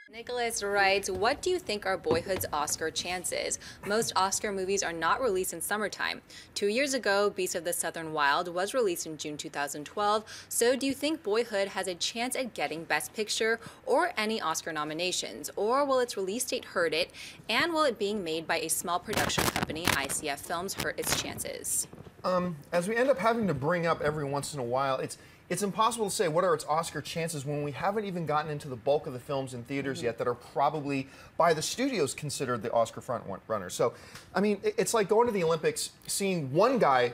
Nicholas writes, what do you think are Boyhood's Oscar chances? Most Oscar movies are not released in summertime. 2 years ago, Beast of the Southern Wild was released in June 2012, so do you think Boyhood has a chance at getting Best Picture or any Oscar nominations? Or will its release date hurt it? And will it being made by a small production company, ICF Films, hurt its chances? As we end up having to bring up every once in a while, it's impossible to say what are its Oscar chances when we haven't even gotten into the bulk of the films in theaters yet that are probably by the studios considered the Oscar front runners. So, I mean, it's like going to the Olympics, seeing one guy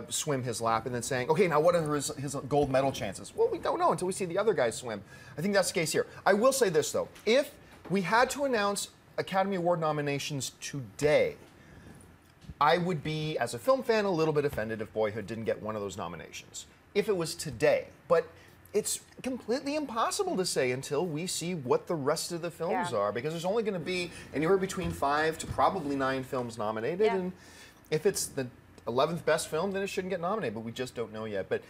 swim his lap and then saying, okay, now what are his gold medal chances? Well, we don't know until we see the other guys swim. I think that's the case here. I will say this, though. If we had to announce Academy Award nominations today, I would be, as a film fan, a little bit offended if Boyhood didn't get one of those nominations. If it was today. But it's completely impossible to say until we see what the rest of the films are, because there's only going to be anywhere between 5 to probably 9 films nominated, and if it's the 11th best film, then it shouldn't get nominated, but we just don't know yet. But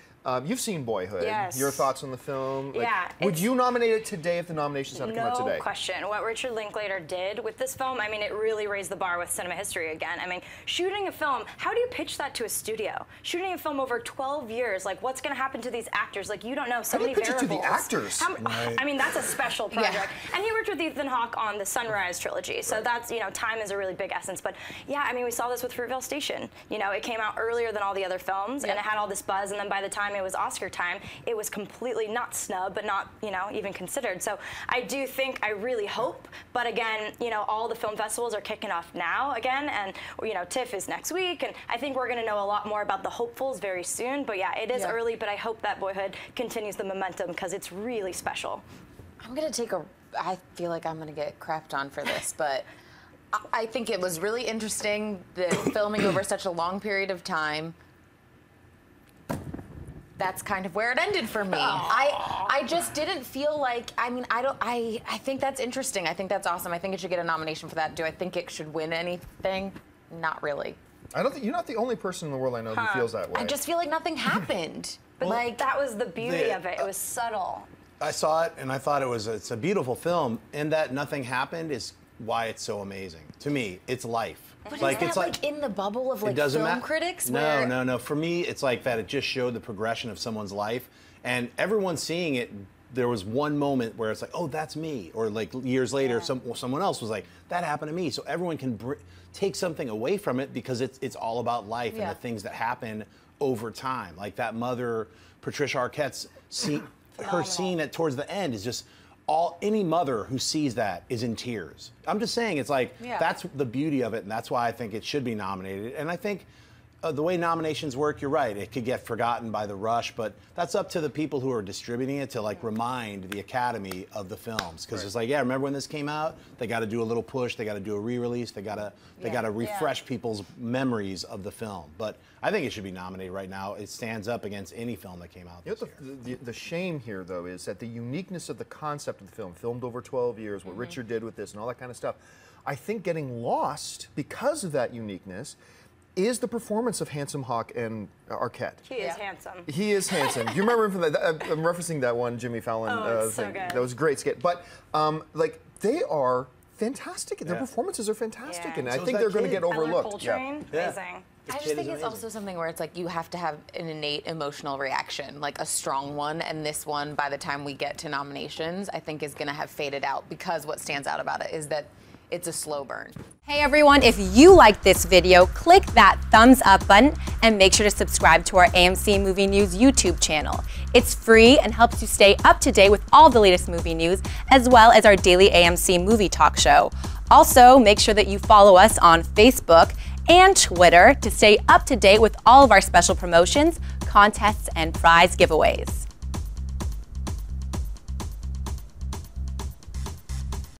you've seen Boyhood. Yes. Your thoughts on the film? Like, yeah. would you nominate it today if the nominations had to come out today? No question. What Richard Linklater did with this film, I mean, it really raised the bar with cinema history again. I mean, shooting a film, how do you pitch that to a studio? Shooting a film over 12 years, like, what's going to happen to these actors? Like, you don't know so many variables. How do you pitch it to the actors? I mean, that's a special project. And he worked with Ethan Hawke on the Sunrise trilogy, so that's, you know, time is a really big essence. But yeah, I mean, we saw this with Fruitvale Station. You know, it came out earlier than all the other films, and it had all this buzz, and then by the time it was Oscar time, it was completely not snubbed, but not, you know, even considered. So I do think, I really hope, but again, you know, all the film festivals are kicking off now again, and, you know, TIFF is next week, and I think we're going to know a lot more about the hopefuls very soon. But yeah, it is early, but I hope that Boyhood continues the momentum because it's really special. I'm going to take I feel like I'm going to get crapped on for this, but I think it was really interesting, the filming over such a long period of time. That's kind of where it ended for me. I just didn't feel like, I mean, I think that's interesting. I think that's awesome. I think it should get a nomination for that. Do I think it should win anything? Not really. I don't think you're not the only person in the world I know who feels that way. I just feel like nothing happened. But like, that was the beauty of it. It was subtle. I saw it and I thought it's a beautiful film, and that nothing happened is why it's so amazing. To me, it's life. But like, is that like in the bubble of like film critics? No. For me, it's like that it just showed the progression of someone's life, and everyone seeing it, there was one moment where it's like, oh, that's me, or like years later, someone else was like, that happened to me. So everyone can take something away from it because it's all about life and the things that happen over time. Like that mother, Patricia Arquette's scene, her scene towards the end is just. Any mother who sees that is in tears. I'm just saying, it's like, that's the beauty of it, and that's why I think it should be nominated. And I think the way nominations work, you're right, it could get forgotten by the rush, but that's up to the people who are distributing it to like remind the Academy of the films. Because it's like, yeah, remember when this came out? They got to do a little push, they got to do a re-release, they got to refresh people's memories of the film. But I think it should be nominated right now. It stands up against any film that came out this year. The shame here, though, is that the uniqueness of the concept of the film, filmed over 12 years, what Richard did with this and all that kind of stuff, I think getting lost because of that uniqueness is the performance of Handsome Hawk and Arquette. He is handsome. He is handsome. Do you remember him from that? I'm referencing that one Jimmy Fallon it's so thing. good. That was a great skit. But like, they are fantastic. Their performances are fantastic, and I think they're going to get overlooked. Amazing. I just think it's also something where it's like you have to have an innate emotional reaction, like a strong one, and this one, by the time we get to nominations, I think is going to have faded out because what stands out about it is that it's a slow burn. Hey everyone, if you liked this video, click that thumbs up button and make sure to subscribe to our AMC Movie News YouTube channel. It's free and helps you stay up to date with all the latest movie news, as well as our daily AMC movie talk show. Also, make sure that you follow us on Facebook and Twitter to stay up to date with all of our special promotions, contests, and prize giveaways.